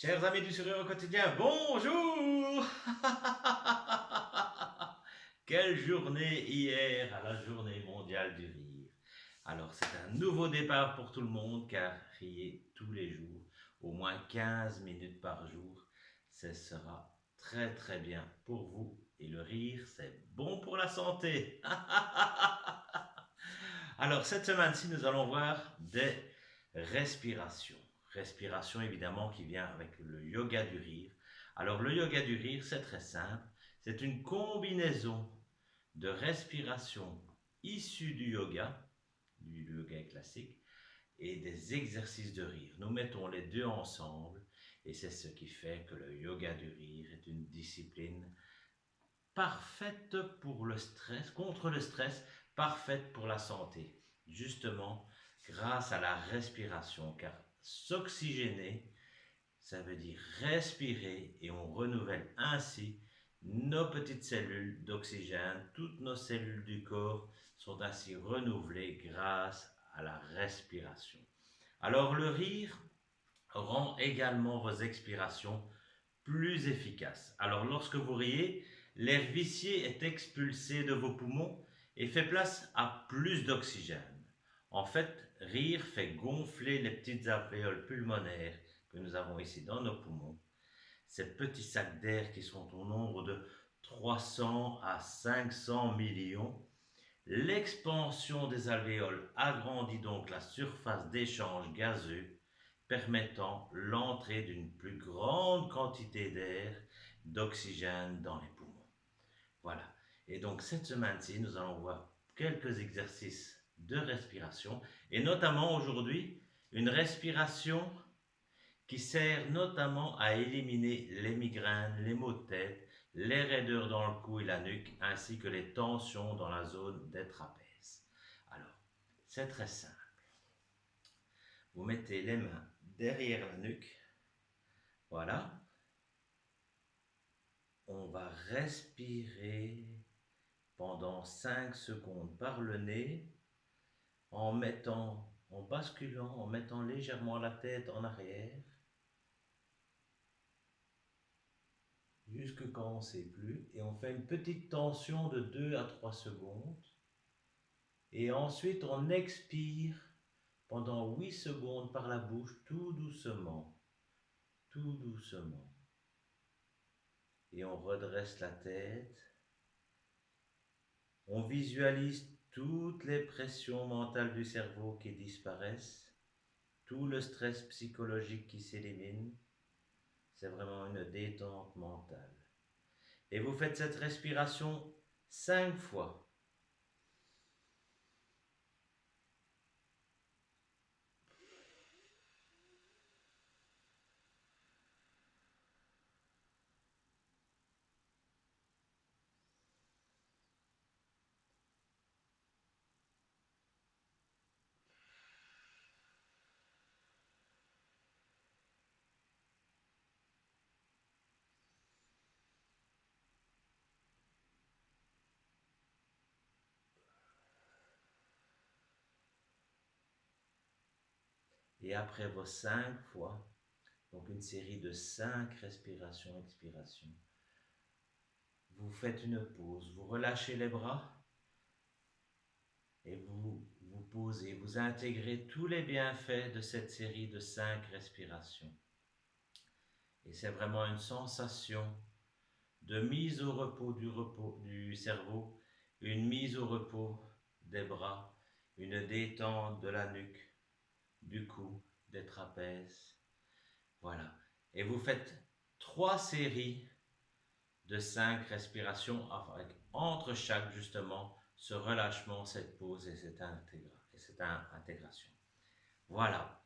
Chers amis du sourire au quotidien, bonjour. Quelle journée hier à la journée mondiale du rire. Alors c'est un nouveau départ pour tout le monde car riez tous les jours, au moins 15 minutes par jour, ce sera très très bien pour vous. Et le rire, c'est bon pour la santé. Alors cette semaine-ci, nous allons voir des respirations. Respiration évidemment qui vient avec le yoga du rire. Alors le yoga du rire, c'est très simple. C'est une combinaison de respiration issue du yoga classique, et des exercices de rire. Nous mettons les deux ensemble et c'est ce qui fait que le yoga du rire est une discipline parfaite pour le stress, contre le stress, parfaite pour la santé. Justement, grâce à la respiration, car s'oxygéner, ça veut dire respirer et on renouvelle ainsi nos petites cellules d'oxygène. Toutes nos cellules du corps sont ainsi renouvelées grâce à la respiration. Alors le rire rend également vos expirations plus efficaces. Alors lorsque vous riez, l'air vicié est expulsé de vos poumons et fait place à plus d'oxygène. En fait, rire fait gonfler les petites alvéoles pulmonaires que nous avons ici dans nos poumons. Ces petits sacs d'air qui sont au nombre de 300 à 500 millions. L'expansion des alvéoles agrandit donc la surface d'échange gazeux, permettant l'entrée d'une plus grande quantité d'air, d'oxygène dans les poumons. Voilà. Et donc cette semaine-ci, nous allons voir quelques exercices de respiration, et notamment aujourd'hui, une respiration qui sert notamment à éliminer les migraines, les maux de tête, les raideurs dans le cou et la nuque, ainsi que les tensions dans la zone des trapèzes. Alors, c'est très simple. Vous mettez les mains derrière la nuque. Voilà. On va respirer pendant 5 secondes par le nez en basculant, en mettant légèrement la tête en arrière, jusque quand on ne sait plus, et on fait une petite tension de 2 à 3 secondes, et ensuite on expire pendant 8 secondes par la bouche, tout doucement, et on redresse la tête, on visualise toutes les pressions mentales du cerveau qui disparaissent, tout le stress psychologique qui s'élimine. C'est vraiment une détente mentale. Et vous faites cette respiration 5 fois. Et après vos 5 fois, donc une série de 5 respirations, expirations, vous faites une pause, vous relâchez les bras et vous vous posez, vous intégrez tous les bienfaits de cette série de 5 respirations. Et c'est vraiment une sensation de mise au repos du cerveau, une mise au repos des bras, une détente de la nuque, du cou, des trapèzes. Voilà. Et vous faites 3 séries de 5 respirations avec entre chaque justement ce relâchement, cette pause et cette intégration. Voilà.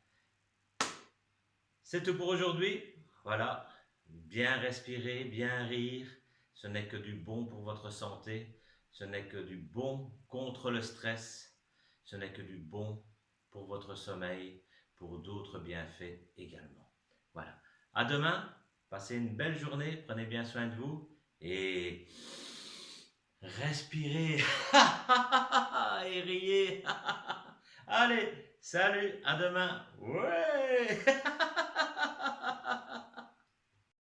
C'est tout pour aujourd'hui. Voilà. Bien respirer, bien rire. Ce n'est que du bon pour votre santé. Ce n'est que du bon contre le stress. Ce n'est que du bon pour votre sommeil, pour d'autres bienfaits également. Voilà. À demain. Passez une belle journée. Prenez bien soin de vous. Et respirez. Et riez. Allez, salut, à demain. Ouais.